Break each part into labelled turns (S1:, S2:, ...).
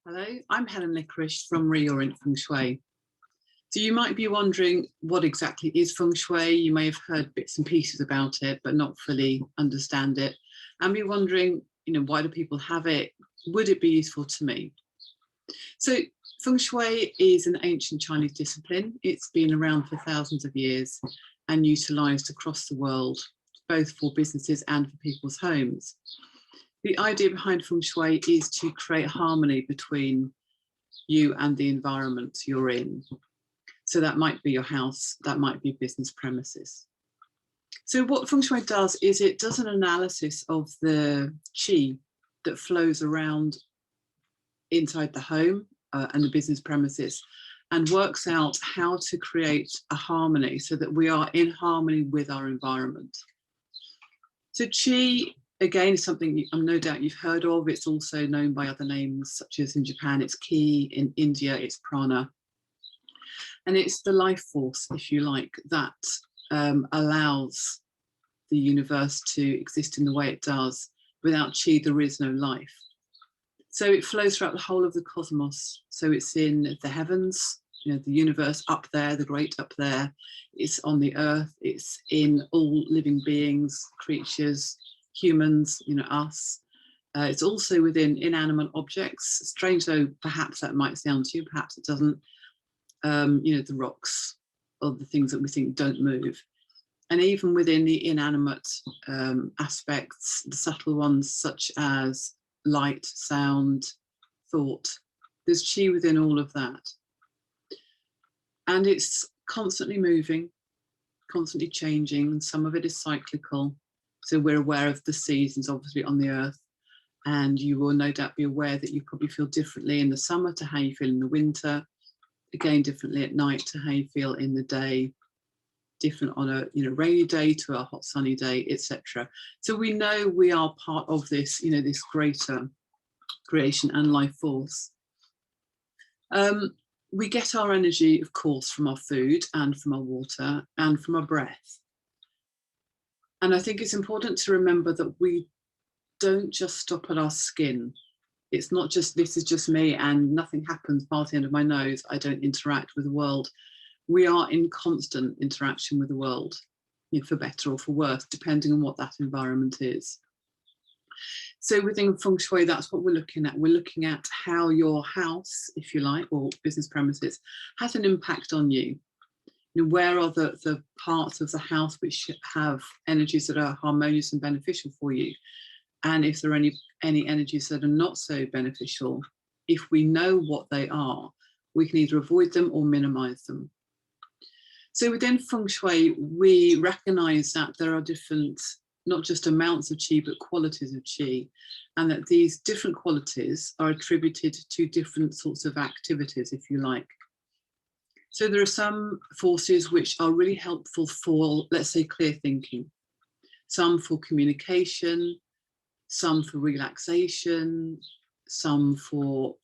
S1: Hello, I'm Helen Lickerish from Re-orient Feng Shui. So you might be wondering what exactly is Feng Shui. You may have heard bits and pieces about it, but not fully understand it. And be wondering, why do people have it? Would it be useful to me? So Feng Shui is an ancient Chinese discipline. It's been around for thousands of years and utilized across the world, both for businesses and for people's homes. The idea behind Feng Shui is to create harmony between you and the environment you're in. So that might be your house, that might be business premises. So what Feng Shui does is it does an analysis of the qi that flows around inside the home and the business premises, and works out how to create a harmony so that we are in harmony with our environment. So qi, again, is something no doubt you've heard of. It's also known by other names, such as in Japan, it's ki, in India, it's prana. And it's the life force, if you like, that allows the universe to exist in the way it does. Without qi, there is no life. So it flows throughout the whole of the cosmos. So it's in the heavens, the universe up there, the great up there. It's on the earth. It's in all living beings, creatures, humans, us. It's also within inanimate objects. Strange though perhaps that might sound to you, perhaps it doesn't. The rocks or the things that we think don't move. And even within the inanimate aspects, the subtle ones such as light, sound, thought, there's qi within all of that. And it's constantly moving, constantly changing, and some of it is cyclical. So we're aware of the seasons, obviously, on the earth. And you will no doubt be aware that you probably feel differently in the summer to how you feel in the winter. Again, differently at night to how you feel in the day, different on a rainy day to a hot sunny day, etc. So we know we are part of this, this greater creation and life force. We get our energy, of course, from our food and from our water and from our breath. And I think it's important to remember that we don't just stop at our skin. It's not just, this is just me and nothing happens past the end of my nose. I don't interact with the world. We are in constant interaction with the world, for better or for worse, depending on what that environment is. So within Feng Shui, that's what we're looking at. We're looking at how your house, if you like, or business premises, has an impact on you. Where are the parts of the house which have energies that are harmonious and beneficial for you? And if there are any energies that are not so beneficial, if we know what they are, we can either avoid them or minimize them. So within Feng Shui, we recognize that there are different, not just amounts of qi, but qualities of qi, and that these different qualities are attributed to different sorts of activities, if you like. So there are some forces which are really helpful for, let's say, clear thinking, some for communication, some for relaxation, some for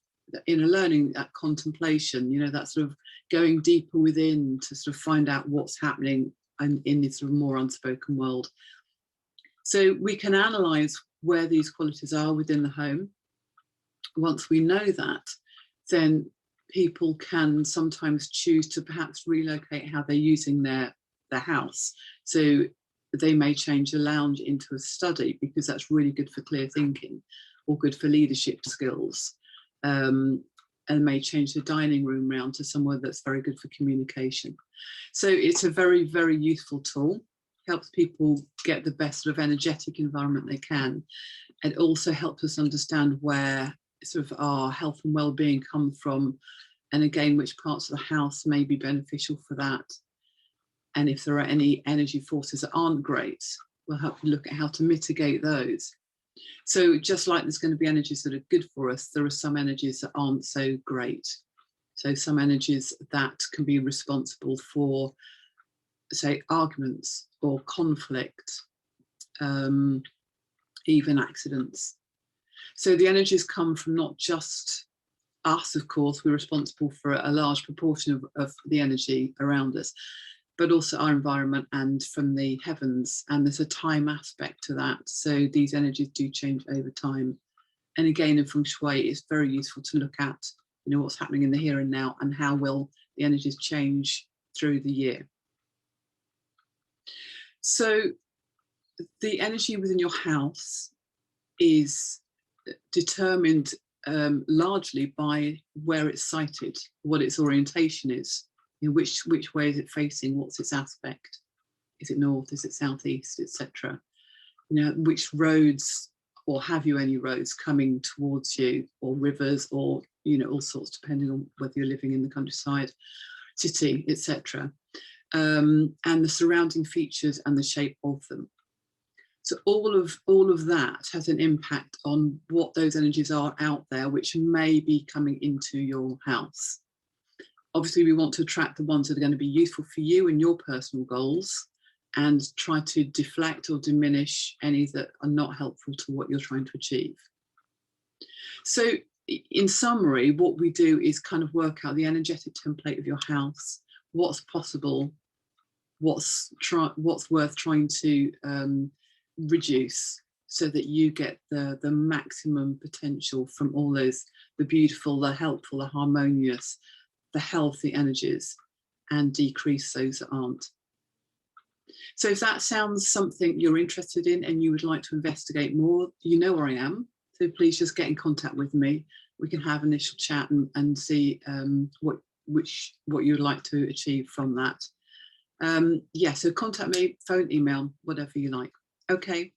S1: inner learning, that contemplation, that sort of going deeper within to sort of find out what's happening in this sort of more unspoken world. So we can analyze where these qualities are within the home. Once we know that, then people can sometimes choose to perhaps relocate how they're using their house. So they may change a lounge into a study because that's really good for clear thinking or good for leadership skills, and may change the dining room round to somewhere that's very good for communication. So it's a very, very useful tool. Helps people get the best sort of energetic environment they can. It also helps us understand where sort of our health and well-being come from, and again, which parts of the house may be beneficial for that. And if there are any energy forces that aren't great, we'll help you look at how to mitigate those. So just like there's going to be energies that are good for us, there are some energies that aren't so great. So some energies that can be responsible for, say, arguments or conflict, even accidents. So the energies come from not just us, of course, we're responsible for a large proportion of the energy around us, but also our environment and from the heavens. And there's a time aspect to that. So these energies do change over time. And again, in Feng Shui, it's very useful to look at, you know, what's happening in the here and now and how will the energies change through the year. So the energy within your house is determined largely by where it's sited, what its orientation is, you know, which way is it facing, what's its aspect, is it north, is it southeast, etc. You know, which roads, or have you any roads coming towards you, or rivers, or, you know, all sorts, depending on whether you're living in the countryside, city, etc. And the surrounding features and the shape of them. So all of that has an impact on what those energies are out there, which may be coming into your house. Obviously, we want to attract the ones that are going to be useful for you and your personal goals, and try to deflect or diminish any that are not helpful to what you're trying to achieve. So in summary, what we do is kind of work out the energetic template of your house, what's possible, what's worth trying to reduce, so that you get the maximum potential from all those, the beautiful, the helpful, the harmonious, the healthy energies, and decrease those that aren't. So if that sounds something you're interested in and you would like to investigate more, you know where I am. So please just get in contact with me. We can have an initial chat and see what you'd like to achieve from that. Yeah, so contact me, phone, email, whatever you like. Okay.